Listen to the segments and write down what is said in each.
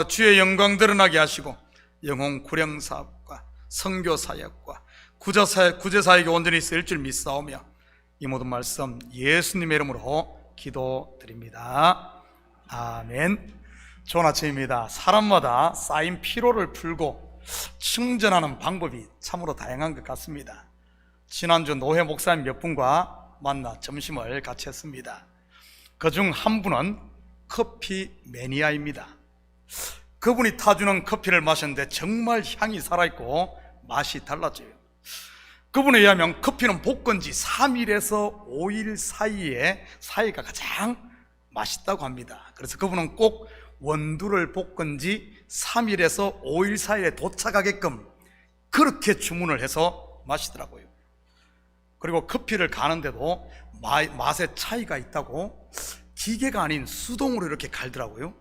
주의 영광 드러나게 하시고 영혼 구령 사업과 선교 사역과 구제 사역이 온전히 쓰일 줄 믿사오며 이 모든 말씀 예수님의 이름으로 기도드립니다. 아멘. 좋은 아침입니다. 사람마다 쌓인 피로를 풀고 충전하는 방법이 참으로 다양한 것 같습니다. 지난주 노회 목사님 몇 분과 만나 점심을 같이 했습니다. 그중 한 분은 커피 매니아입니다. 그분이 타주는 커피를 마셨는데 정말 향이 살아있고 맛이 달라져요. 그분에 의하면 커피는 볶은 지 3일에서 5일 사이가 가장 맛있다고 합니다. 그래서 그분은 꼭 원두를 볶은 지 3일에서 5일 사이에 도착하게끔 그렇게 주문을 해서 마시더라고요. 그리고 커피를 가는데도 맛의 차이가 있다고 기계가 아닌 수동으로 이렇게 갈더라고요.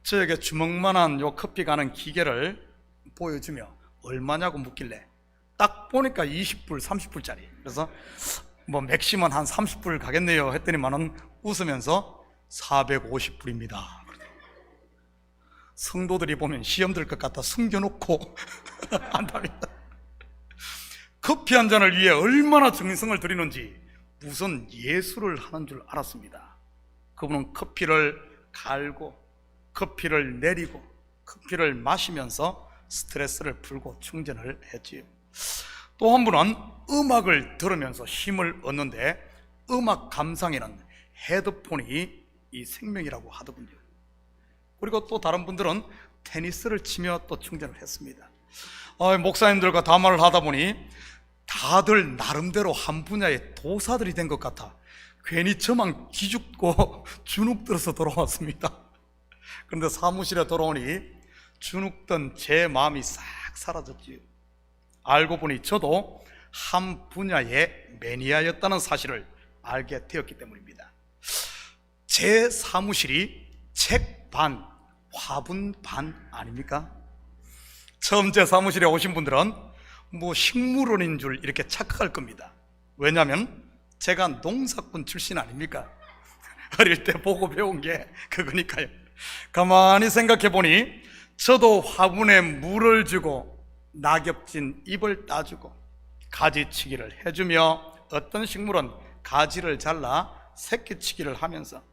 저에게 주먹만한 요 커피 가는 기계를 보여주며 얼마냐고 묻길래 딱 보니까 20불, 30불짜리. 그래서 뭐 맥시멈 한 30불 가겠네요 했더니만은 웃으면서 450불입니다. 성도들이 보면 시험 들 것 같아 숨겨놓고 한답니다. 커피 한 잔을 위해 얼마나 정성을 들이는지 무슨 예술을 하는 줄 알았습니다. 그분은 커피를 갈고 커피를 내리고 커피를 마시면서 스트레스를 풀고 충전을 했지요. 또 한 분은 음악을 들으면서 힘을 얻는데 음악 감상에는 헤드폰이 이 생명이라고 하더군요. 그리고 또 다른 분들은 테니스를 치며 또 충전을 했습니다. 목사님들과 담화를 하다 보니 다들 나름대로 한 분야의 도사들이 된 것 같아 괜히 저만 기죽고 주눅 들어서 돌아왔습니다. 그런데 사무실에 돌아오니 주눅든 제 마음이 싹 사라졌지요. 알고 보니 저도 한 분야의 매니아였다는 사실을 알게 되었기 때문입니다. 제 사무실이 책 반, 화분 반 아닙니까? 처음 제 사무실에 오신 분들은 뭐 식물원인 줄 이렇게 착각할 겁니다. 왜냐하면 제가 농사꾼 출신 아닙니까? 어릴 때 보고 배운 게 그거니까요. 가만히 생각해 보니 저도 화분에 물을 주고 낙엽진 잎을 따주고 가지치기를 해주며 어떤 식물은 가지를 잘라 새끼치기를 하면서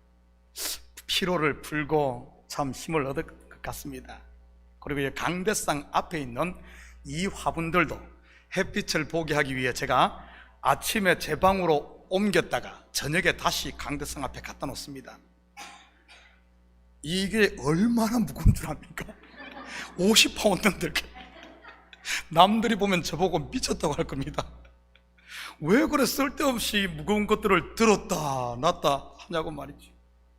피로를 풀고 참 힘을 얻을 것 같습니다. 그리고 이 강대상 앞에 있는 이 화분들도 햇빛을 보게 하기 위해 제가 아침에 제 방으로 옮겼다가 저녁에 다시 강대상 앞에 갖다 놓습니다. 이게 얼마나 무거운 줄 압니까? 50파운드인데 남들이 보면 저보고 미쳤다고 할 겁니다. 왜 그래 쓸데없이 무거운 것들을 들었다 놨다 하냐고 말이지.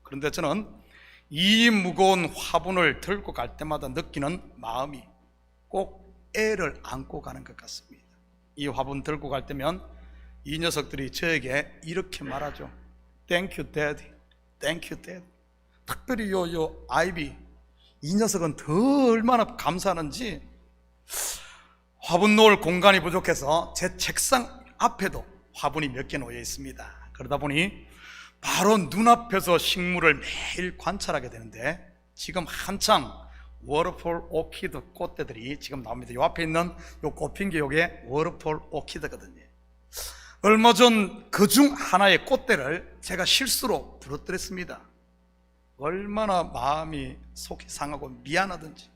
그런데 저는 이 무거운 화분을 들고 갈 때마다 느끼는 마음이 꼭 애를 안고 가는 것 같습니다. 이 화분 들고 갈 때면 이 녀석들이 저에게 이렇게 말하죠. Thank you, Daddy. Thank you, Dad. 특별히 요 아이비, 이 녀석은 더 얼마나 감사하는지 화분 놓을 공간이 부족해서 제 책상 앞에도 화분이 몇 개 놓여 있습니다. 그러다 보니 바로 눈앞에서 식물을 매일 관찰하게 되는데 지금 한창 워터폴 오키드 꽃대들이 지금 나옵니다. 요 앞에 있는 요 꽃핀 게 요게 워터폴 오키드거든요. 얼마 전 그 중 하나의 꽃대를 제가 실수로 부러뜨렸습니다. 얼마나 마음이 속이 상하고 미안하든지.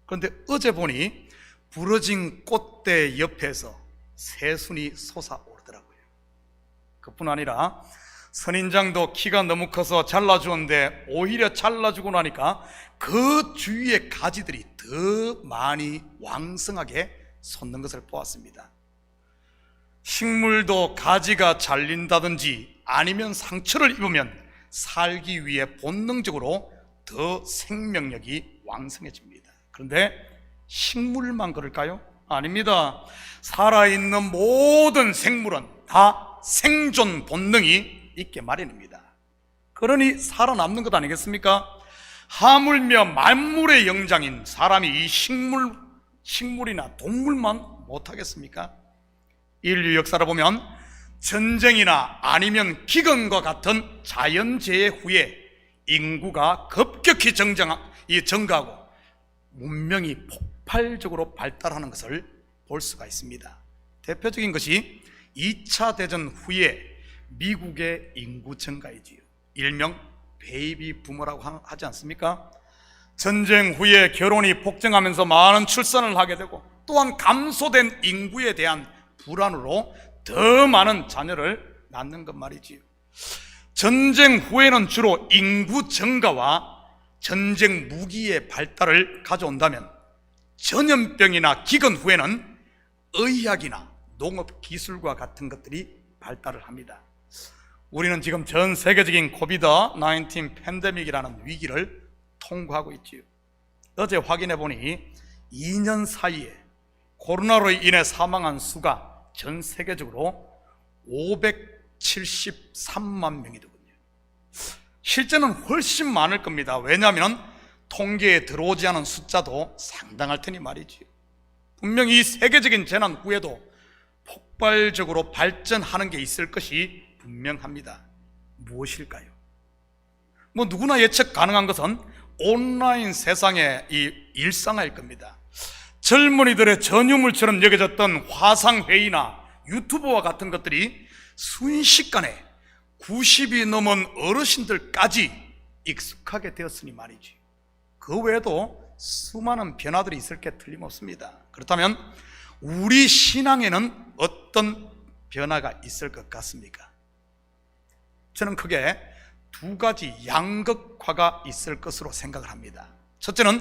그런데 어제 보니 부러진 꽃대 옆에서 새순이 솟아오르더라고요. 그뿐 아니라 선인장도 키가 너무 커서 잘라주었는데 오히려 잘라주고 나니까 그 주위의 가지들이 더 많이 왕성하게 솟는 것을 보았습니다. 식물도 가지가 잘린다든지 아니면 상처를 입으면 살기 위해 본능적으로 더 생명력이 왕성해집니다. 그런데 식물만 그럴까요? 아닙니다. 살아있는 모든 생물은 다 생존 본능이 있게 마련입니다. 그러니 살아남는 것 아니겠습니까? 하물며 만물의 영장인 사람이 이 식물이나 동물만 못하겠습니까? 인류 역사를 보면 전쟁이나 아니면 기근과 같은 자연재해 후에 인구가 급격히 이 증가하고 문명이 폭발적으로 발달하는 것을 볼 수가 있습니다. 대표적인 것이 2차 대전 후에 미국의 인구 증가이지요. 일명 베이비 부머라고 하지 않습니까? 전쟁 후에 결혼이 폭증하면서 많은 출산을 하게 되고 또한 감소된 인구에 대한 불안으로 더 많은 자녀를 낳는 것 말이지요. 전쟁 후에는 주로 인구 증가와 전쟁 무기의 발달을 가져온다면 전염병이나 기근 후에는 의학이나 농업 기술과 같은 것들이 발달을 합니다. 우리는 지금 전 세계적인 코비드-19 팬데믹이라는 위기를 통과하고 있지요. 어제 확인해 보니 2년 사이에 코로나로 인해 사망한 수가 전 세계적으로 573만 명이 되거든요. 실제는 훨씬 많을 겁니다. 왜냐하면 통계에 들어오지 않은 숫자도 상당할 테니 말이지요. 분명히 이 세계적인 재난 후에도 폭발적으로 발전하는 게 있을 것이 분명합니다. 무엇일까요? 누구나 예측 가능한 것은 온라인 세상의 이 일상화일 겁니다. 젊은이들의 전유물처럼 여겨졌던 화상회의나 유튜브와 같은 것들이 순식간에 90이 넘은 어르신들까지 익숙하게 되었으니 말이지. 그 외에도 수많은 변화들이 있을 게 틀림없습니다. 그렇다면 우리 신앙에는 어떤 변화가 있을 것 같습니까? 저는 크게 두 가지 양극화가 있을 것으로 생각을 합니다. 첫째는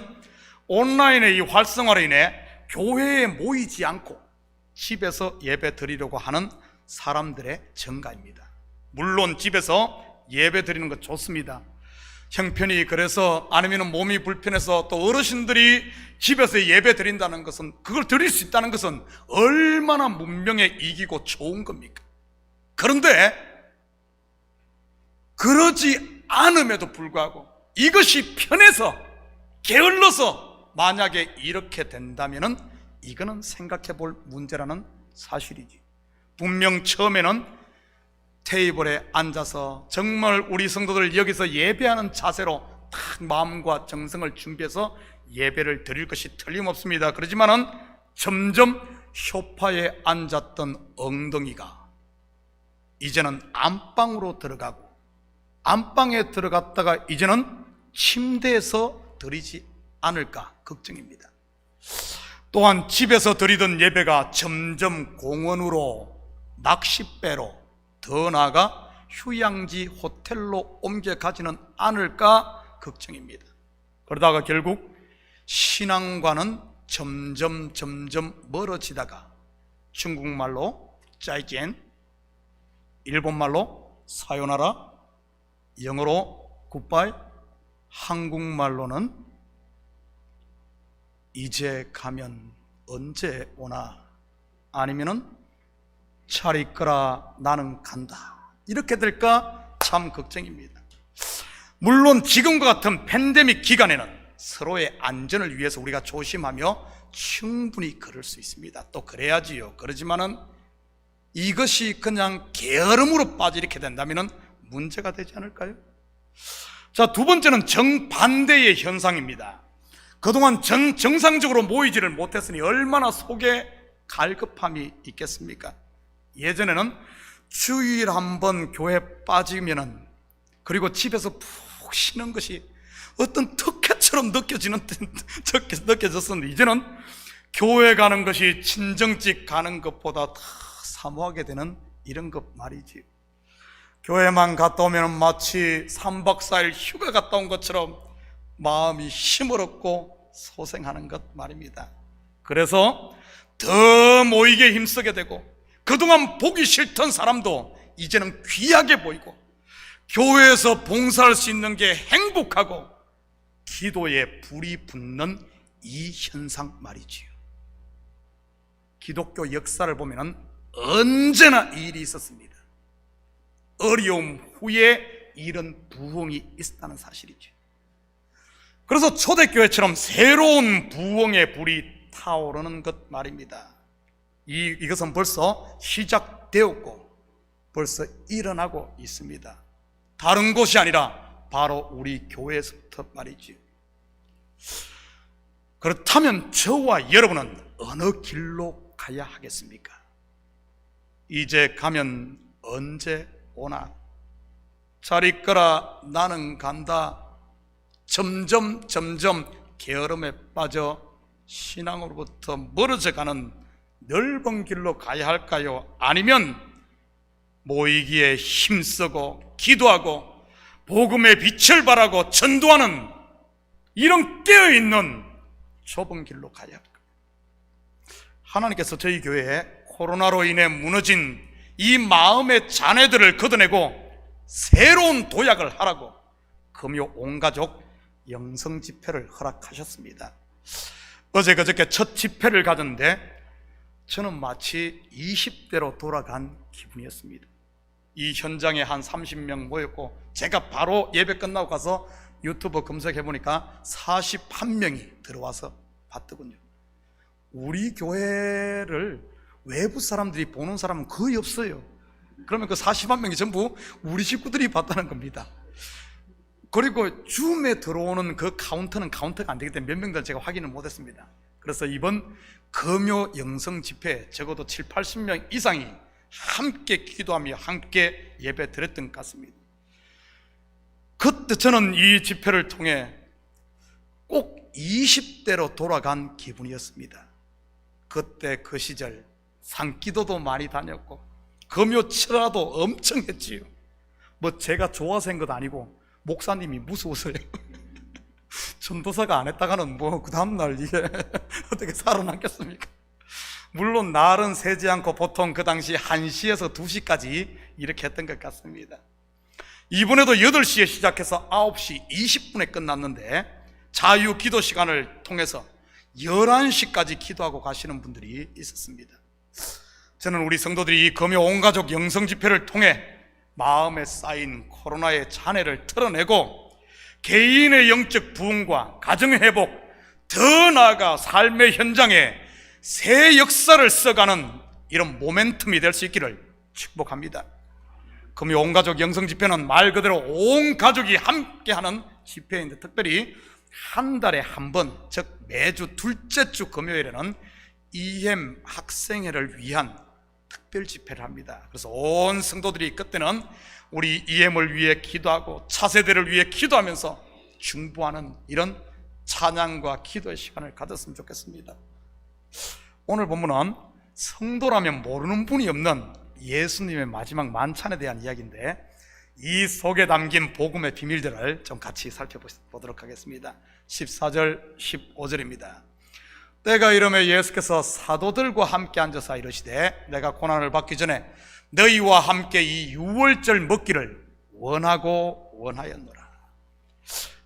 온라인의 이 활성화로 인해 교회에 모이지 않고 집에서 예배 드리려고 하는 사람들의 증가입니다. 물론 집에서 예배 드리는 것 좋습니다. 형편이 그래서 아니면 몸이 불편해서 또 어르신들이 집에서 예배 드린다는 것은, 그걸 드릴 수 있다는 것은 얼마나 문명에 이기고 좋은 겁니까? 그런데 그러지 않음에도 불구하고 이것이 편해서 게을러서 만약에 이렇게 된다면 이거는 생각해 볼 문제라는 사실이지. 분명 처음에는 테이블에 앉아서 정말 우리 성도들 여기서 예배하는 자세로 딱 마음과 정성을 준비해서 예배를 드릴 것이 틀림없습니다. 그렇지만은 점점 소파에 앉았던 엉덩이가 이제는 안방으로 들어가고, 안방에 들어갔다가 이제는 침대에서 드리지 않을까 걱정입니다. 또한 집에서 드리던 예배가 점점 공원으로, 낚싯배로, 더 나아가 휴양지 호텔로 옮겨가지는 않을까 걱정입니다. 그러다가 결국 신앙과는 점점 멀어지다가 중국말로 짜이젠, 일본말로 사요나라, 영어로 굿바이, 한국말로는 이제 가면 언제 오나, 아니면은 잘 있거라 나는 간다, 이렇게 될까 참 걱정입니다. 물론 지금과 같은 팬데믹 기간에는 서로의 안전을 위해서 우리가 조심하며 충분히 그럴 수 있습니다. 또 그래야지요. 그러지만은 이것이 그냥 게으름으로 빠져 이렇게 된다면 문제가 되지 않을까요? 자, 두 번째는 정반대의 현상입니다. 그동안 정상적으로 모이지를 못했으니 얼마나 속에 갈급함이 있겠습니까? 예전에는 주일 한번 교회 빠지면은, 그리고 집에서 푹 쉬는 것이 어떤 특혜처럼 느껴졌었는데 이제는 교회 가는 것이 친정집 가는 것보다 더 사모하게 되는 이런 것 말이지. 교회만 갔다 오면 마치 3박 4일 휴가 갔다 온 것처럼 마음이 힘없고 소생하는 것 말입니다. 그래서 더 모이게 힘쓰게 되고, 그동안 보기 싫던 사람도 이제는 귀하게 보이고, 교회에서 봉사할 수 있는 게 행복하고 기도에 불이 붙는 이 현상 말이지요. 기독교 역사를 보면 언제나 이 일이 있었습니다. 어려움 후에 이런 부흥이 있었다는 사실이죠. 그래서 초대교회처럼 새로운 부흥의 불이 타오르는 것 말입니다. 이것은 벌써 시작되었고 벌써 일어나고 있습니다. 다른 곳이 아니라 바로 우리 교회에서부터 말이지요. 그렇다면 저와 여러분은 어느 길로 가야 하겠습니까? 이제 가면 언제 오나? 잘 있거라 나는 간다. 점점 게으름에 빠져 신앙으로부터 멀어져 가는 넓은 길로 가야 할까요? 아니면 모이기에 힘쓰고 기도하고 복음의 빛을 발하고 전도하는 이런 깨어있는 좁은 길로 가야 할까요? 하나님께서 저희 교회에 코로나로 인해 무너진 이 마음의 잔해들을 걷어내고 새로운 도약을 하라고 금요 온가족 영성 집회를 허락하셨습니다. 어제 그저께 첫 집회를 가졌는데 저는 마치 20대로 돌아간 기분이었습니다. 이 현장에 한 30명 모였고 제가 바로 예배 끝나고 가서 유튜브 검색해 보니까 41명이 들어와서 봤더군요. 우리 교회를 외부 사람들이 보는 사람은 거의 없어요. 그러면 그 41명이 전부 우리 식구들이 봤다는 겁니다. 그리고 줌에 들어오는 그 카운터가 안 되기 때문에 몇 명들 제가 확인을 못했습니다. 그래서 이번 금요 영성 집회에 적어도 7, 80명 이상이 함께 기도하며 함께 예배 드렸던 것 같습니다. 그때 저는 이 집회를 통해 꼭 20대로 돌아간 기분이었습니다. 그때 그 시절 산기도도 많이 다녔고 금요 철화도 엄청 했지요. 뭐 제가 좋아서 한 것도 아니고 목사님이 무서워서요. 전도사가 안 했다가는 뭐 그 다음날 이게 어떻게 살아남겠습니까? 물론 날은 새지 않고 보통 그 당시 1시에서 2시까지 이렇게 했던 것 같습니다. 이번에도 8시에 시작해서 9시 20분에 끝났는데 자유 기도 시간을 통해서 11시까지 기도하고 가시는 분들이 있었습니다. 저는 우리 성도들이 이 금요 온가족 영성 집회를 통해 마음에 쌓인 코로나의 잔해를 털어내고 개인의 영적 부흥과 가정의 회복, 더 나아가 삶의 현장에 새 역사를 써가는 이런 모멘텀이 될 수 있기를 축복합니다. 금요 온가족 영성 집회는 말 그대로 온 가족이 함께하는 집회인데 특별히 한 달에 한 번, 즉 매주 둘째 주 금요일에는 EM 학생회를 위한 특별 집회를 합니다. 그래서 온 성도들이 그때는 우리 EM을 위해 기도하고 차세대를 위해 기도하면서 중보하는 이런 찬양과 기도의 시간을 가졌으면 좋겠습니다. 오늘 본문은 성도라면 모르는 분이 없는 예수님의 마지막 만찬에 대한 이야기인데 이 속에 담긴 복음의 비밀들을 좀 같이 살펴보도록 하겠습니다. 14절 15절입니다. 때가 이르매 예수께서 사도들과 함께 앉아서 이르시되 내가 고난을 받기 전에 너희와 함께 이 유월절 먹기를 원하고 원하였노라.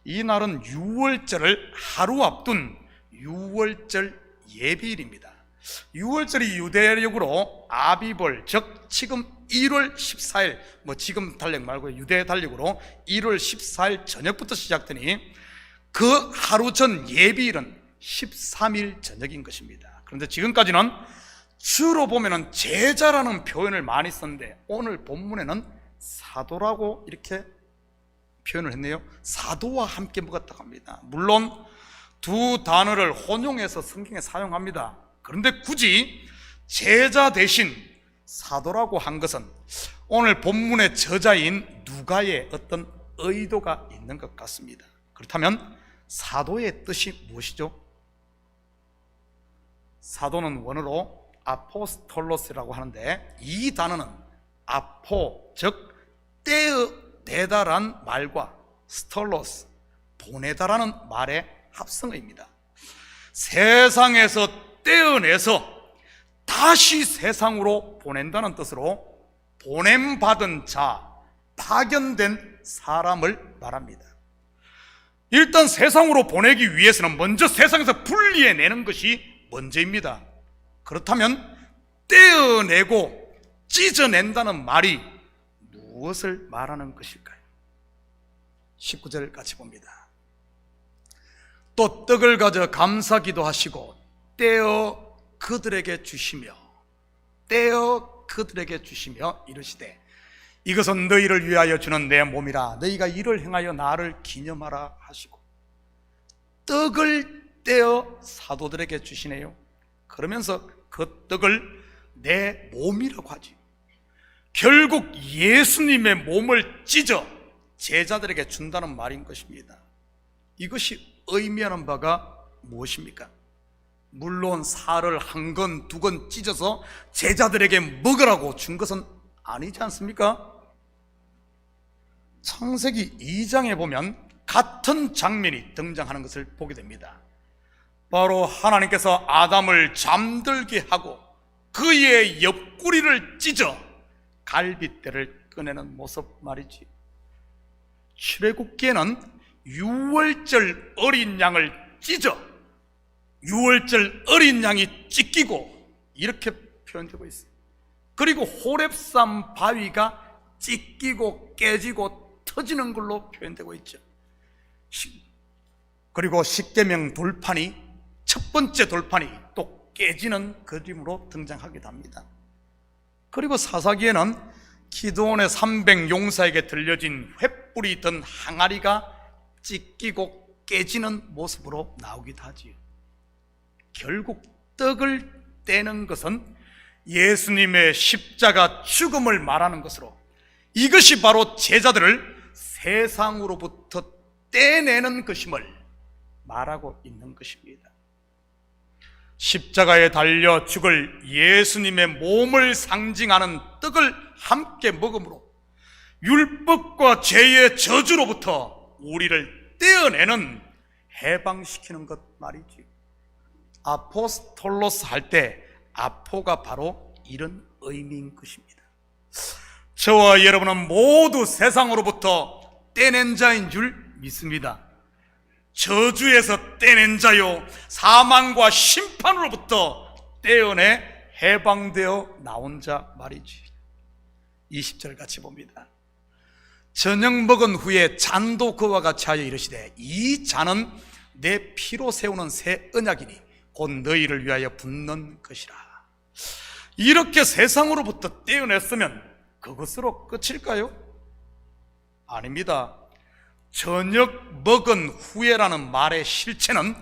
이 날은 유월절을 하루 앞둔 유월절 예비일입니다. 유월절이 유대력으로 아비벌, 즉 지금 1월 14일, 지금 달력 말고 유대 달력으로 1월 14일 저녁부터 시작되니 그 하루 전 예비일은 13일 저녁인 것입니다. 그런데 지금까지는 주로 보면은 제자라는 표현을 많이 썼는데 오늘 본문에는 사도라고 이렇게 표현을 했네요. 사도와 함께 먹었다고 합니다. 물론 두 단어를 혼용해서 성경에 사용합니다. 그런데 굳이 제자 대신 사도라고 한 것은 오늘 본문의 저자인 누가의 어떤 의도가 있는 것 같습니다. 그렇다면 사도의 뜻이 무엇이죠? 사도는 원어로 아포스톨로스라고 하는데 이 단어는 아포, 즉 떼어내다란 말과 스톨로스, 보내다라는 말의 합성어입니다. 세상에서 떼어내서 다시 세상으로 보낸다는 뜻으로 보냄받은 자, 파견된 사람을 말합니다. 일단 세상으로 보내기 위해서는 먼저 세상에서 분리해내는 것이 먼저입니다. 그렇다면 떼어내고 찢어낸다는 말이 무엇을 말하는 것일까요? 19절 같이 봅니다. 또 떡을 가져 감사기도 하시고 떼어 그들에게 주시며 이르시되 이것은 너희를 위하여 주는 내 몸이라 너희가 이를 행하여 나를 기념하라 하시고 떡을 떼어 사도들에게 주시네요. 그러면서 그 떡을 내 몸이라고 하지. 결국 예수님의 몸을 찢어 제자들에게 준다는 말인 것입니다. 이것이 의미하는 바가 무엇입니까? 물론 살을 한 건, 두 건 찢어서 제자들에게 먹으라고 준 것은 아니지 않습니까? 창세기 2장에 보면 같은 장면이 등장하는 것을 보게 됩니다. 바로 하나님께서 아담을 잠들게 하고 그의 옆구리를 찢어 갈빗대를 꺼내는 모습 말이지. 출애굽기에는 유월절 어린 양을 찢어 유월절 어린 양이 찢기고 이렇게 표현되고 있어요. 그리고 호렙산 바위가 찢기고 깨지고 터지는 걸로 표현되고 있죠. 그리고 십계명 돌판이 첫 번째 돌판이 또 깨지는 그림으로 등장하기도 합니다. 그리고 사사기에는 기드온의 300용사에게 들려진 횃불이 든 항아리가 찢기고 깨지는 모습으로 나오기도 하지요. 결국 떡을 떼는 것은 예수님의 십자가 죽음을 말하는 것으로 이것이 바로 제자들을 세상으로부터 떼내는 것임을 말하고 있는 것입니다. 십자가에 달려 죽을 예수님의 몸을 상징하는 떡을 함께 먹음으로 율법과 죄의 저주로부터 우리를 떼어내는 해방시키는 것 말이지. 아포스톨로스 할 때 아포가 바로 이런 의미인 것입니다. 저와 여러분은 모두 세상으로부터 떼낸 자인 줄 믿습니다. 저주에서 떼낸 자요, 사망과 심판으로부터 떼어내 해방되어 나온 자 말이지. 20절 같이 봅니다. 저녁 먹은 후에 잔도 그와 같이 하여 이르시되 이 잔은 내 피로 세우는 새 언약이니 곧 너희를 위하여 붓는 것이라. 이렇게 세상으로부터 떼어냈으면 그것으로 끝일까요? 아닙니다. 저녁 먹은 후에라는 말의 실체는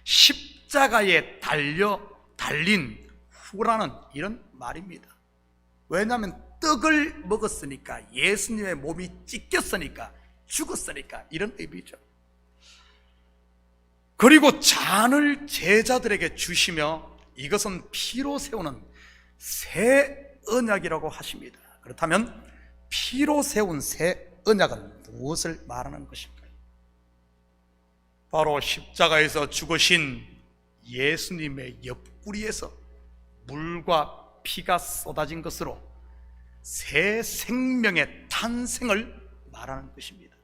십자가에 달린 후라는 이런 말입니다. 왜냐하면 떡을 먹었으니까, 예수님의 몸이 찢겼으니까, 죽었으니까 이런 의미죠. 그리고 잔을 제자들에게 주시며 이것은 피로 세우는 새 언약이라고 하십니다. 그렇다면 피로 세운 새 언약은 무엇을 말하는 것일까요? 바로 십자가에서 죽으신 예수님의 옆구리에서 물과 피가 쏟아진 것으로 새 생명의 탄생을 말하는 것입니다.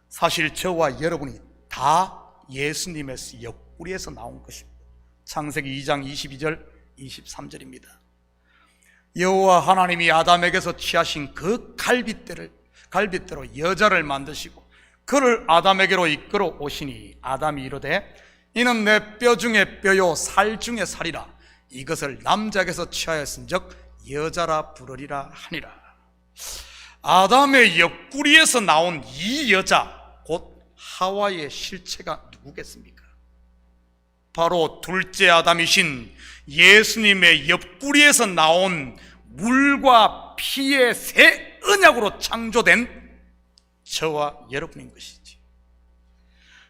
사실 저와 여러분이 다 예수님의 옆구리에서 나온 것입니다. 창세기 2장 22절 23절입니다. 여호와 하나님이 아담에게서 취하신 그 갈빗대로 여자를 만드시고 그를 아담에게로 이끌어 오시니 아담이 이르되 이는 내 뼈 중에 뼈요 살 중에 살이라 이것을 남자에게서 취하였은즉 여자라 부르리라 하니라. 아담의 옆구리에서 나온 이 여자 곧 하와의 실체가 누구겠습니까? 바로 둘째 아담이신 예수님의 옆구리에서 나온 물과 피의 새 언약으로 창조된 저와 여러분인 것이지.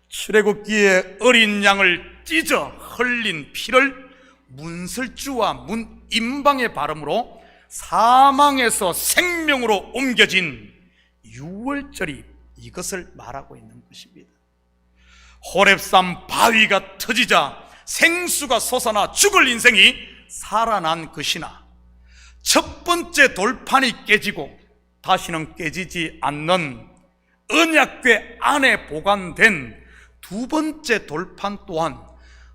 출애굽기에 어린 양을 찢어 흘린 피를 문설주와 문 임방의 발음으로 사망에서 생명으로 옮겨진 유월절이 이것을 말하고 있는 것입니다. 호렙산 바위가 터지자 생수가 솟아나 죽을 인생이 살아난 것이나 첫 번째 돌판이 깨지고 다시는 깨지지 않는 언약궤 안에 보관된 두 번째 돌판 또한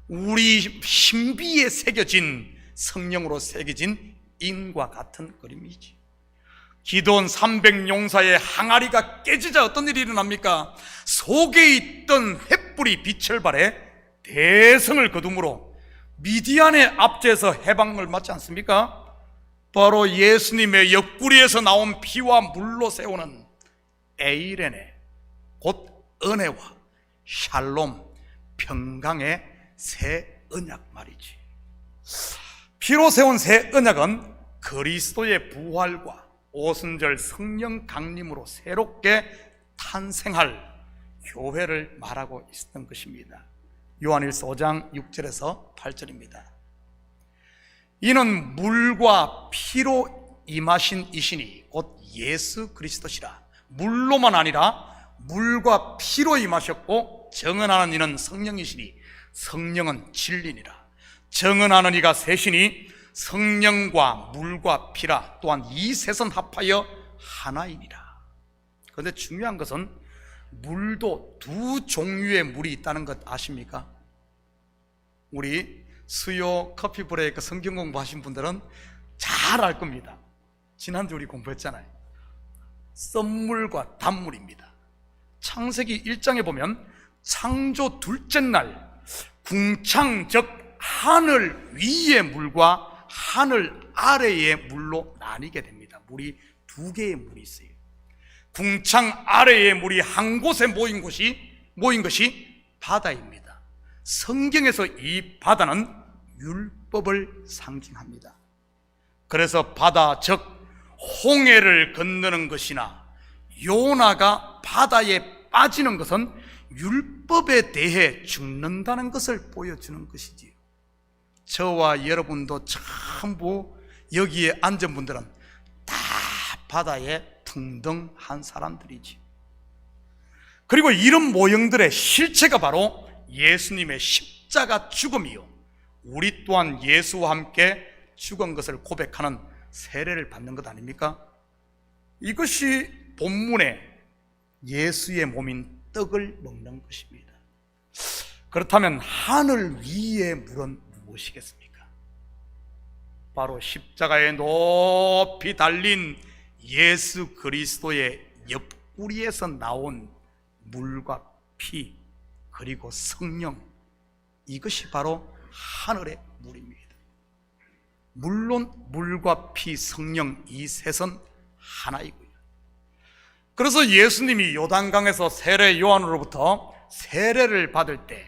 우리 신비에 새겨진 성령으로 새겨진 인과 같은 그림이지. 기드온 300용사의 항아리가 깨지자 어떤 일이 일어납니까? 속에 있던 횃불이 빛을 발해 대성을 거둠으로 미디안의 압제에서 해방을 맞지 않습니까? 바로 예수님의 옆구리에서 나온 피와 물로 세우는 에이레네 곧 은혜와 샬롬 평강의 새 언약 말이지. 피로 세운 새 언약은 그리스도의 부활과 오순절 성령 강림으로 새롭게 탄생할 교회를 말하고 있었던 것입니다. 요한일서 5장 6절에서 8절입니다. 이는 물과 피로 임하신 이시니 곧 예수 그리스도시라. 물로만 아니라 물과 피로 임하셨고 정언하는 이는 성령이시니 성령은 진리니라. 정언하는 이가 셋이니 성령과 물과 피라. 또한 이 셋은 합하여 하나이니라. 그런데 중요한 것은 물도 두 종류의 물이 있다는 것 아십니까? 우리 수요 커피 브레이크 성경 공부하신 분들은 잘 알 겁니다. 지난주 우리 공부했잖아요. 썸물과 단물입니다. 창세기 1장에 보면 창조 둘째 날 궁창 즉 하늘 위의 물과 하늘 아래의 물로 나뉘게 됩니다. 물이 두 개의 물이 있어요. 궁창 아래의 물이 한 곳에 모인 것이 바다입니다. 성경에서 이 바다는 율법을 상징합니다. 그래서 바다 즉 홍해를 건너는 것이나 요나가 바다에 빠지는 것은 율법에 대해 죽는다는 것을 보여주는 것이지요. 저와 여러분도 전부 여기에 앉은 분들은 다 바다에 등등한 사람들이지. 그리고 이런 모형들의 실체가 바로 예수님의 십자가 죽음이요, 우리 또한 예수와 함께 죽은 것을 고백하는 세례를 받는 것 아닙니까? 이것이 본문의 예수의 몸인 떡을 먹는 것입니다. 그렇다면 하늘 위의 물은 무엇이겠습니까? 바로 십자가에 높이 달린 예수 그리스도의 옆구리에서 나온 물과 피 그리고 성령, 이것이 바로 하늘의 물입니다. 물론 물과 피, 성령 이 셋은 하나이고요. 그래서 예수님이 요단강에서 세례 요한으로부터 세례를 받을 때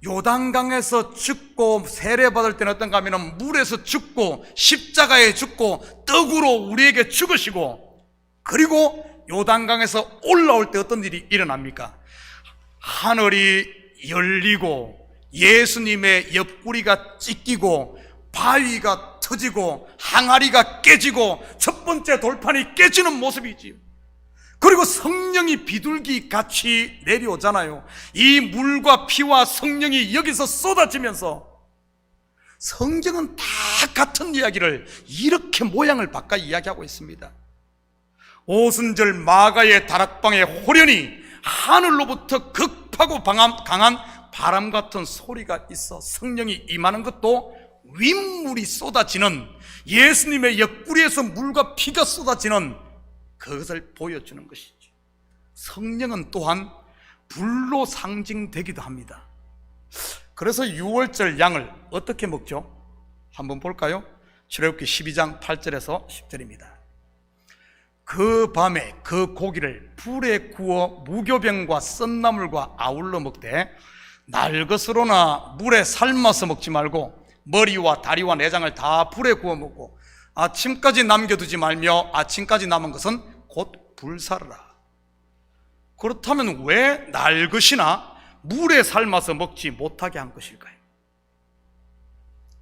요단강에서 죽고 세례받을 때는 어떤가 하면 물에서 죽고 십자가에 죽고 떡으로 우리에게 죽으시고, 그리고 요단강에서 올라올 때 어떤 일이 일어납니까? 하늘이 열리고 예수님의 옆구리가 찢기고 바위가 터지고 항아리가 깨지고 첫 번째 돌판이 깨지는 모습이지요. 그리고 성령이 비둘기 같이 내려오잖아요. 이 물과 피와 성령이 여기서 쏟아지면서 성경은 다 같은 이야기를 이렇게 모양을 바꿔 이야기하고 있습니다. 오순절 마가의 다락방에 호련히 하늘로부터 급하고 강한 바람 같은 소리가 있어 성령이 임하는 것도 윗물이 쏟아지는, 예수님의 옆구리에서 물과 피가 쏟아지는 그것을 보여주는 것이죠. 성령은 또한 불로 상징되기도 합니다. 그래서 유월절 양을 어떻게 먹죠? 한번 볼까요? 출애굽기 12장 8절에서 10절입니다. 그 밤에 그 고기를 불에 구워 무교병과 썬나물과 아울러 먹되 날것으로나 물에 삶아서 먹지 말고 머리와 다리와 내장을 다 불에 구워 먹고 아침까지 남겨두지 말며 아침까지 남은 것은 곧 불사르라. 그렇다면 왜 날것이나 물에 삶아서 먹지 못하게 한 것일까요?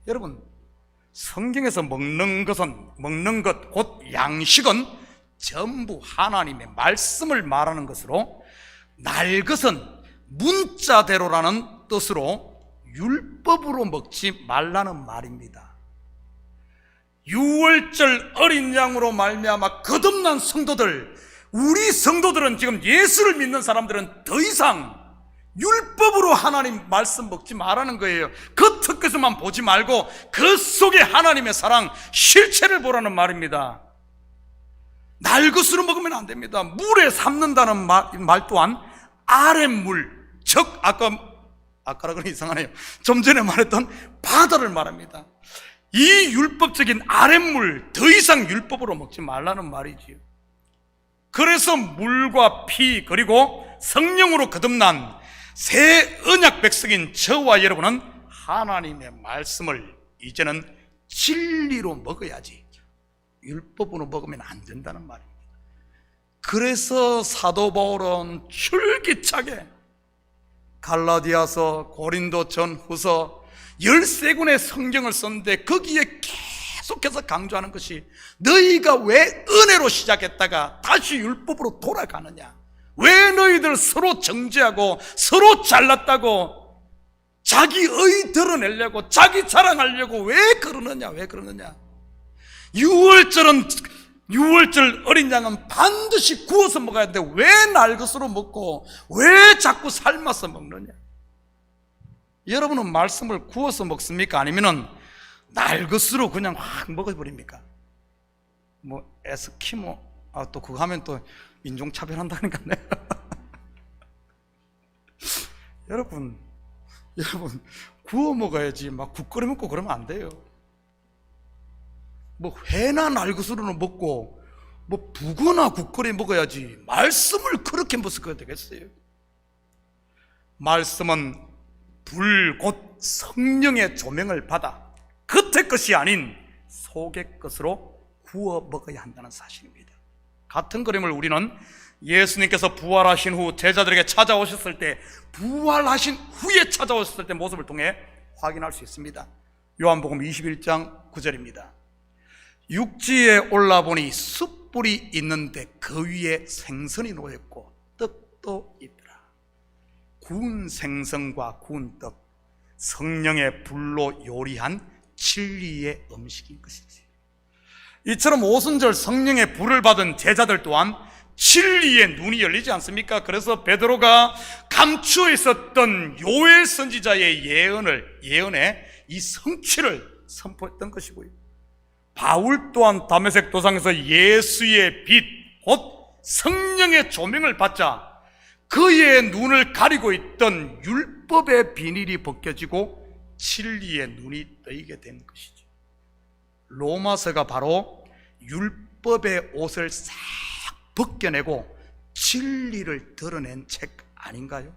여러분, 성경에서 먹는 것 곧 양식은 전부 하나님의 말씀을 말하는 것으로, 날것은 문자대로라는 뜻으로 율법으로 먹지 말라는 말입니다. 유월절 어린 양으로 말미암아 거듭난 성도들, 우리 성도들은 지금 예수를 믿는 사람들은 더 이상 율법으로 하나님 말씀 먹지 말라는 거예요. 겉에서만 보지 말고 그 속에 하나님의 사랑 실체를 보라는 말입니다. 날것으로 먹으면 안 됩니다. 물에 삶는다는 말 또한 아랫물, 즉 아까라 그러니 이상하네요. 좀 전에 말했던 바다를 말합니다. 이 율법적인 아랫물, 더 이상 율법으로 먹지 말라는 말이지요. 그래서 물과 피 그리고 성령으로 거듭난 새 언약 백성인 저와 여러분은 하나님의 말씀을 이제는 진리로 먹어야지 율법으로 먹으면 안 된다는 말입니다. 그래서 사도 바울은 줄기차게 갈라디아서, 고린도 전후서 13권의 성경을 썼는데 거기에 계속해서 강조하는 것이 너희가 왜 은혜로 시작했다가 다시 율법으로 돌아가느냐, 왜 너희들 서로 정죄하고 서로 잘났다고 자기 의 드러내려고 자기 자랑하려고 왜 그러느냐. 6월절 어린 양은 반드시 구워서 먹어야 돼. 왜 날것으로 먹고 왜 자꾸 삶아서 먹느냐. 여러분은 말씀을 구워서 먹습니까? 아니면은 날것으로 그냥 확 먹어버립니까? 뭐 에스키모 또 그거 하면 또 인종차별한다니까요. 여러분 구워 먹어야지 막 국 끓여 먹고 그러면 안 돼요. 뭐 회나 날것으로는 먹고 뭐 북어나 국 끓여 먹어야지 말씀을 그렇게 먹어야 되겠어요? 말씀은 불 곧 성령의 조명을 받아 겉의 것이 아닌 속의 것으로 구워 먹어야 한다는 사실입니다. 같은 그림을 우리는 예수님께서 부활하신 후 제자들에게 찾아오셨을 때, 부활하신 후에 찾아오셨을 때 모습을 통해 확인할 수 있습니다. 요한복음 21장 9절입니다. 육지에 올라보니 숯불이 있는데 그 위에 생선이 놓였고 떡도 있더라. 구운 생선과 구운 떡, 성령의 불로 요리한 진리의 음식인 것이지. 이처럼 오순절 성령의 불을 받은 제자들 또한 진리의 눈이 열리지 않습니까? 그래서 베드로가 감추어 있었던 요엘 선지자의 예언의 이 성취를 선포했던 것이고요. 바울 또한 다메섹 도상에서 예수의 빛, 곧 성령의 조명을 받자 그의 눈을 가리고 있던 율법의 비닐이 벗겨지고 진리의 눈이 뜨이게 된 것이죠. 로마서가 바로 율법의 옷을 싹 벗겨내고 진리를 드러낸 책 아닌가요?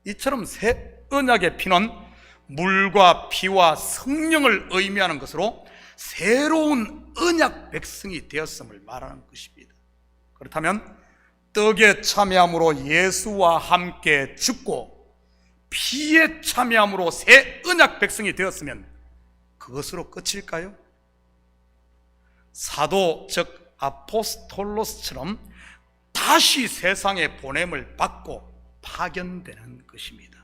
이처럼 새 언약의 피는 물과 피와 성령을 의미하는 것으로 새로운 언약 백성이 되었음을 말하는 것입니다. 그렇다면 떡에 참여함으로 예수와 함께 죽고 피에 참여함으로 새 언약 백성이 되었으면 그것으로 끝일까요? 사도 즉 아포스톨로스처럼 다시 세상에 보냄을 받고 파견되는 것입니다.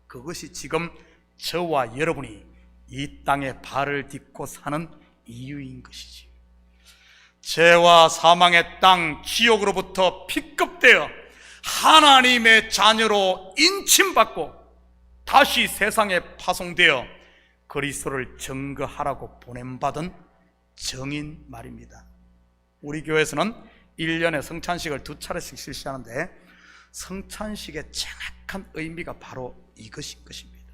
그것이 지금 저와 여러분이 이 땅에 발을 딛고 사는 이유인 것이지. 죄와 사망의 땅 지옥으로부터 픽업되어 하나님의 자녀로 인침받고 다시 세상에 파송되어 그리스도를 증거하라고 보냄받은 정인 말입니다. 우리 교회에서는 1년에 성찬식을 2차례씩 실시하는데 성찬식의 정확한 의미가 바로 이것인 것입니다.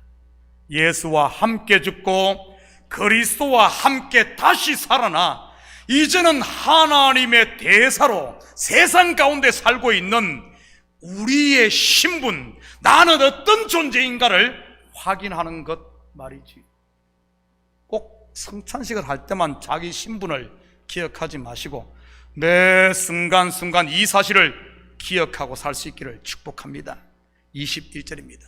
예수와 함께 죽고 그리스도와 함께 다시 살아나 이제는 하나님의 대사로 세상 가운데 살고 있는 우리의 신분, 나는 어떤 존재인가를 확인하는 것 말이지. 꼭 성찬식을 할 때만 자기 신분을 기억하지 마시고 매 순간순간 이 사실을 기억하고 살 수 있기를 축복합니다. 21절입니다.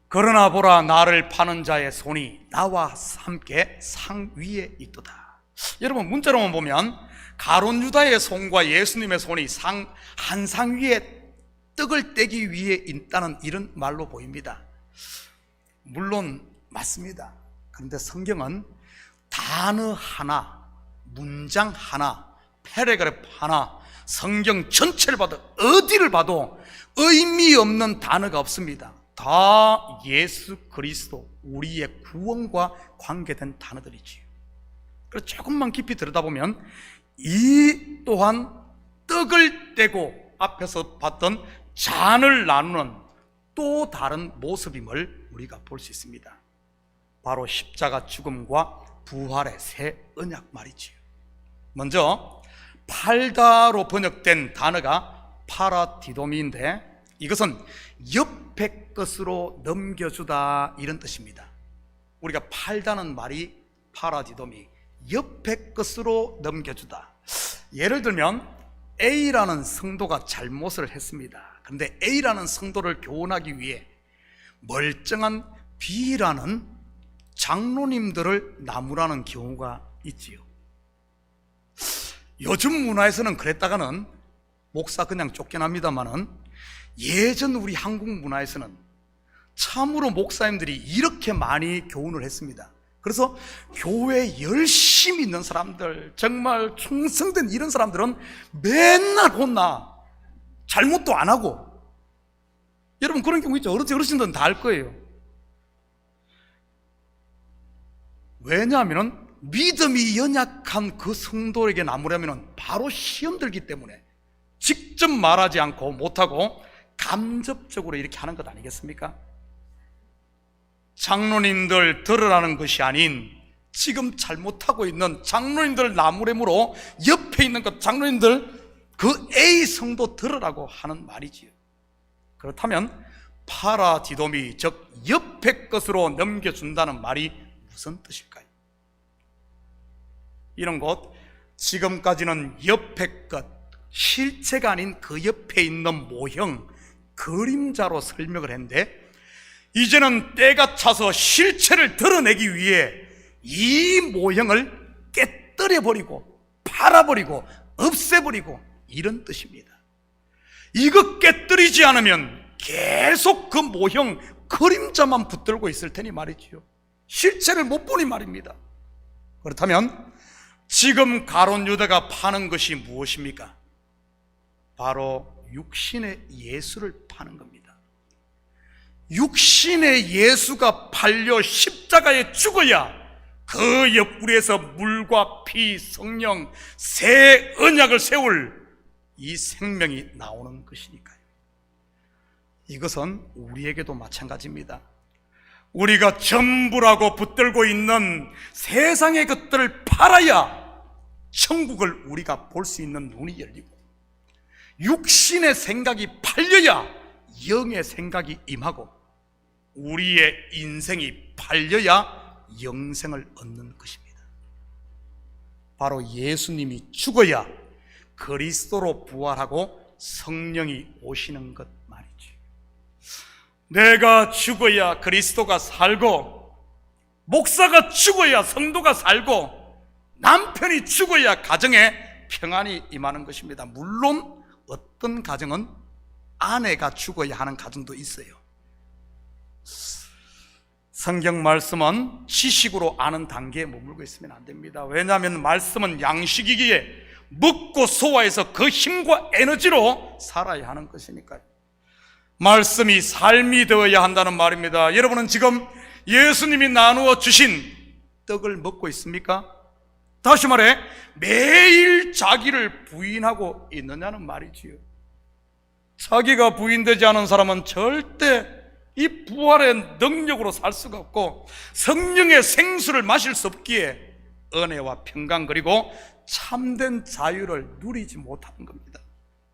그러나 보라, 나를 파는 자의 손이 나와 함께 상 위에 있도다. 여러분, 문자로만 보면 가룟 유다의 손과 예수님의 손이 한 상 위에 떡을 떼기 위해 있다는 이런 말로 보입니다. 물론 맞습니다. 그런데 성경은 단어 하나, 문장 하나, 패러그래프 하나, 성경 전체를 봐도 어디를 봐도 의미 없는 단어가 없습니다. 다 예수 그리스도, 우리의 구원과 관계된 단어들이지요. 그래서 조금만 깊이 들여다보면 이 또한 떡을 떼고 앞에서 봤던 잔을 나누는 또 다른 모습임을 우리가 볼 수 있습니다. 바로 십자가 죽음과 부활의 새 언약 말이지요. 먼저 팔다로 번역된 단어가 파라디도미인데 이것은 옆에 것으로 넘겨주다 이런 뜻입니다. 우리가 팔다는 말이 파라디도미, 옆에 것으로 넘겨주다. 예를 들면 A라는 성도가 잘못을 했습니다. 그런데 A라는 성도를 교훈하기 위해 멀쩡한 B라는 장로님들을 나무라는 경우가 있지요. 요즘 문화에서는 그랬다가는 목사 그냥 쫓겨납니다마는 예전 우리 한국 문화에서는 참으로 목사님들이 이렇게 많이 교훈을 했습니다. 그래서 교회에 열심히 있는 사람들, 정말 충성된 이런 사람들은 맨날 혼나, 잘못도 안 하고. 여러분 그런 경우 있죠. 어르신들은 다 알 거예요. 왜냐하면 믿음이 연약한 그 성도에게 나무라면 바로 시험 들기 때문에 직접 말하지 않고 못하고 간접적으로 이렇게 하는 것 아니겠습니까? 장로님들 들으라는 것이 아닌 지금 잘못하고 있는 장로님들 나무래므로 옆에 있는 것 장로님들 그 A 성도 들으라고 하는 말이지요. 그렇다면 파라디도미, 즉 옆에 것으로 넘겨준다는 말이 무슨 뜻일까요? 이런 것, 지금까지는 옆에 것, 실체가 아닌 그 옆에 있는 모형, 그림자로 설명을 했는데 이제는 때가 차서 실체를 드러내기 위해 이 모형을 깨뜨려버리고 팔아버리고 없애버리고 이런 뜻입니다. 이거 깨뜨리지 않으면 계속 그 모형 그림자만 붙들고 있을 테니 말이지요. 실체를 못 보니 말입니다. 그렇다면 지금 가룟 유다가 파는 것이 무엇입니까? 바로 육신의 예수를 파는 겁니다. 육신의 예수가 팔려 십자가에 죽어야 그 옆구리에서 물과 피, 성령, 새 언약을 세울 이 생명이 나오는 것이니까요. 이것은 우리에게도 마찬가지입니다. 우리가 전부라고 붙들고 있는 세상의 것들을 팔아야 천국을 우리가 볼 수 있는 눈이 열리고, 육신의 생각이 팔려야 영의 생각이 임하고, 우리의 인생이 팔려야 영생을 얻는 것입니다. 바로 예수님이 죽어야 그리스도로 부활하고 성령이 오시는 것 말이죠. 내가 죽어야 그리스도가 살고, 목사가 죽어야 성도가 살고, 남편이 죽어야 가정에 평안이 임하는 것입니다. 물론 어떤 가정은 아내가 죽어야 하는 가정도 있어요. 성경 말씀은 지식으로 아는 단계에 머물고 있으면 안 됩니다. 왜냐하면 말씀은 양식이기에 먹고 소화해서 그 힘과 에너지로 살아야 하는 것이니까요. 말씀이 삶이 되어야 한다는 말입니다. 여러분은 지금 예수님이 나누어 주신 떡을 먹고 있습니까? 다시 말해 매일 자기를 부인하고 있느냐는 말이지요. 자기가 부인되지 않은 사람은 절대 이 부활의 능력으로 살 수가 없고 성령의 생수를 마실 수 없기에 은혜와 평강 그리고 참된 자유를 누리지 못하는 겁니다.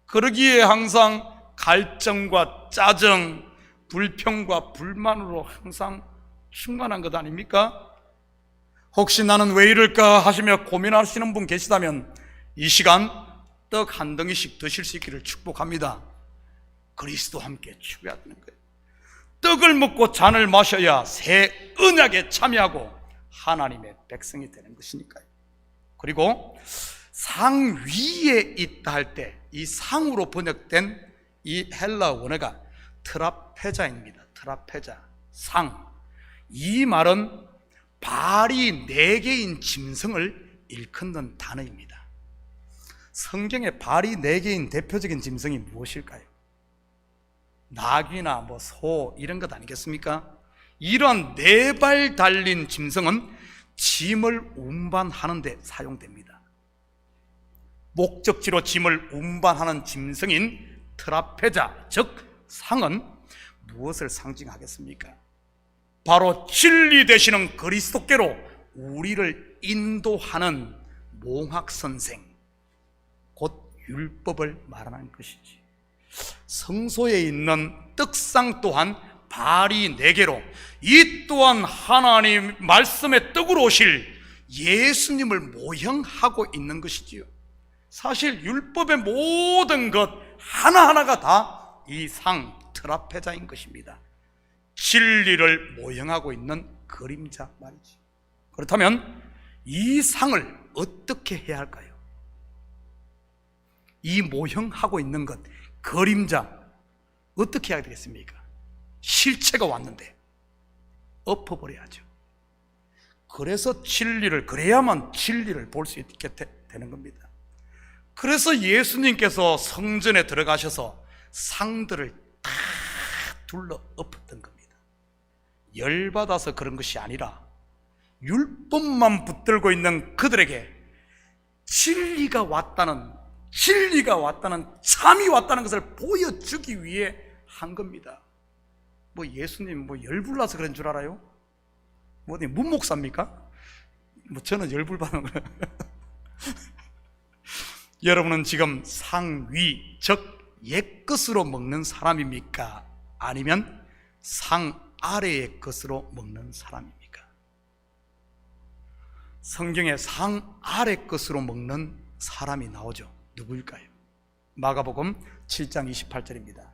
그러기에 항상 갈증과 짜증, 불평과 불만으로 항상 충만한 것 아닙니까? 혹시 나는 왜 이럴까 하시며 고민하시는 분 계시다면 이 시간 떡 한 덩이씩 드실 수 있기를 축복합니다. 그리스도와 함께 죽어야 되는 거예요. 떡을 먹고 잔을 마셔야 새 언약에 참여하고 하나님의 백성이 되는 것이니까요. 그리고 상 위에 있다 할 때 이 상으로 번역된 이 헬라 원어가 트라페자입니다. 트라페자, 상. 이 말은 발이 4개인 짐승을 일컫는 단어입니다. 성경에 발이 4개인 대표적인 짐승이 무엇일까요? 낙이나 소 이런 것 아니겠습니까? 이런 4발 달린 짐승은 짐을 운반하는 데 사용됩니다. 목적지로 짐을 운반하는 짐승인 트라페자, 즉 상은 무엇을 상징하겠습니까? 바로 진리 되시는 그리스도께로 우리를 인도하는 몽학선생, 곧 율법을 말하는 것이지. 성소에 있는 떡상 또한 발이 4개로, 이 또한 하나님 말씀의 떡으로 오실 예수님을 모형하고 있는 것이지요. 사실 율법의 모든 것 하나하나가 다 이 상 트라페자인 것입니다. 진리를 모형하고 있는 그림자 말이지. 그렇다면 이 상을 어떻게 해야 할까요? 이 모형하고 있는 것, 그림자, 어떻게 해야 되겠습니까? 실체가 왔는데 엎어버려야죠. 그래서 그래야만 진리를 볼 수 있게 되는 겁니다. 그래서 예수님께서 성전에 들어가셔서 상들을 다 둘러 엎었던 겁니다. 열받아서 그런 것이 아니라 율법만 붙들고 있는 그들에게 진리가 왔다는, 참이 왔다는 것을 보여주기 위해 한 겁니다. 예수님 열불나서 그런 줄 알아요? 어디 문목사입니까? 저는 열불 받는 거예요. 여러분은 지금 상위, 즉 옛것으로 먹는 사람입니까? 아니면 상 아래의 것으로 먹는 사람입니까? 성경에 상 아래 것으로 먹는 사람이 나오죠. 누구일까요? 마가복음 7장 28절입니다.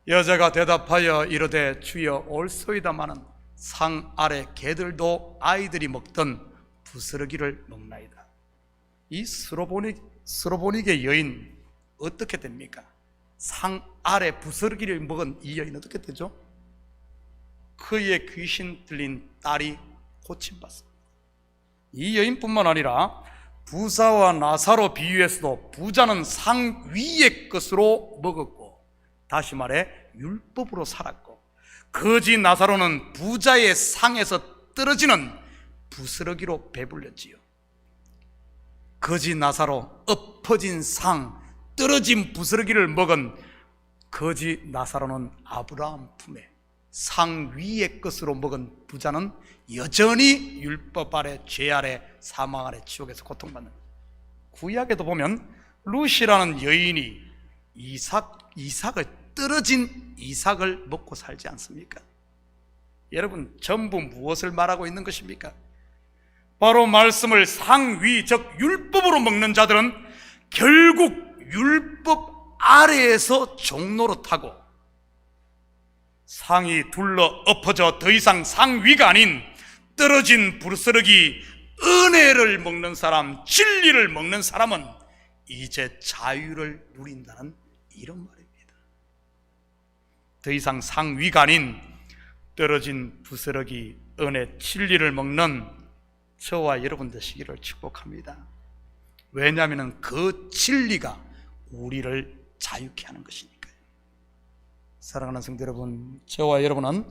여자가 대답하여 이르되 주여 올소이다마는 상 아래 개들도 아이들이 먹던 부스러기를 먹나이다. 이 스로보닉의 여인 어떻게 됩니까? 상 아래 부스러기를 먹은 이 여인 어떻게 되죠? 그의 귀신 들린 딸이 고침받습니다. 이 여인뿐만 아니라 부자와 나사로 비유해서도 부자는 상 위의 것으로 먹었고, 다시 말해 율법으로 살았고, 거지 나사로는 부자의 상에서 떨어지는 부스러기로 배불렸지요. 거지 나사로 엎어진 상, 떨어진 부스러기를 먹은 거지 나사로는 아브라함 품에, 상 위의 것으로 먹은 부자는 여전히 율법 아래, 죄 아래, 사망 아래, 지옥에서 고통받는 거예요. 구약에도 보면 루시라는 여인이 떨어진 이삭을 먹고 살지 않습니까? 여러분, 전부 무엇을 말하고 있는 것입니까? 바로 말씀을 상위, 즉 율법으로 먹는 자들은 결국 율법 아래에서 종노릇하고 상이 둘러 엎어져 더 이상 상위가 아닌 떨어진 부스러기 은혜를 먹는 사람, 진리를 먹는 사람은 이제 자유를 누린다는 이런 말입니다. 더 이상 상위가 아닌 떨어진 부스러기 은혜, 진리를 먹는 저와 여러분 되시기를 축복합니다. 왜냐하면 그 진리가 우리를 자유케 하는 것이니까요. 사랑하는 성도 여러분, 저와 여러분은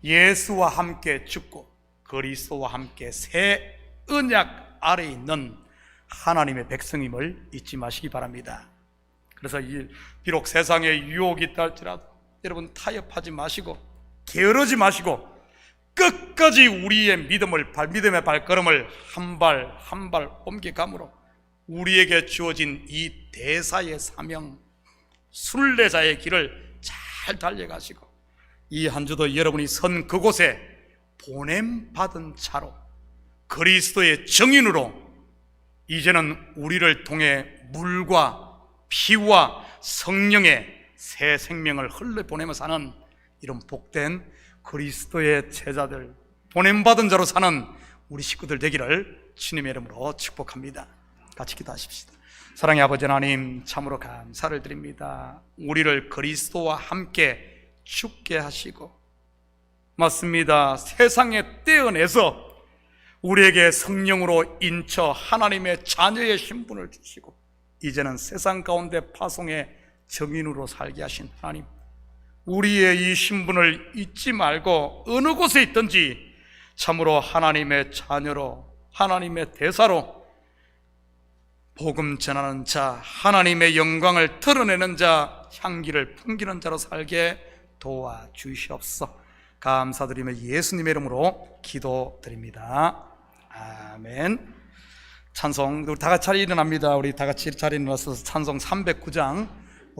예수와 함께 죽고 그리스도와 함께 새 언약 아래 있는 하나님의 백성임을 잊지 마시기 바랍니다. 그래서 비록 세상에 유혹이 있다 할지라도 여러분 타협하지 마시고 게으르지 마시고 끝까지 우리의 믿음의 발걸음을 한 발 한 발 옮겨감으로 우리에게 주어진 이 대사의 사명, 순례자의 길을 잘 달려가시고 이 한 주도 여러분이 선 그곳에 보냄받은 자로 그리스도의 증인으로 이제는 우리를 통해 물과 피와 성령의 새 생명을 흘려보내며 사는 이런 복된 그리스도의 제자들, 보냄받은 자로 사는 우리 식구들 되기를 주님의 이름으로 축복합니다. 같이 기도하십시다. 사랑의 아버지 하나님, 참으로 감사를 드립니다. 우리를 그리스도와 함께 죽게 하시고, 맞습니다, 세상에 떼어내서 우리에게 성령으로 인쳐 하나님의 자녀의 신분을 주시고 이제는 세상 가운데 파송의 정인으로 살게 하신 하나님, 우리의 이 신분을 잊지 말고 어느 곳에 있든지 참으로 하나님의 자녀로, 하나님의 대사로 복음 전하는 자, 하나님의 영광을 드러내는 자, 향기를 풍기는 자로 살게 도와주시옵소서. 감사드리며 예수님의 이름으로 기도드립니다. 아멘. 찬송, 우리 다 같이 자리에 일어납니다. 우리 다 같이 자리에 일어나서 찬송 309장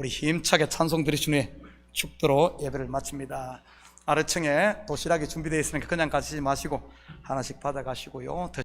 우리 힘차게 찬송 드리신 후에 축도로 예배를 마칩니다. 아래층에 도시락이 준비되어 있으니까 그냥 가시지 마시고 하나씩 받아가시고요.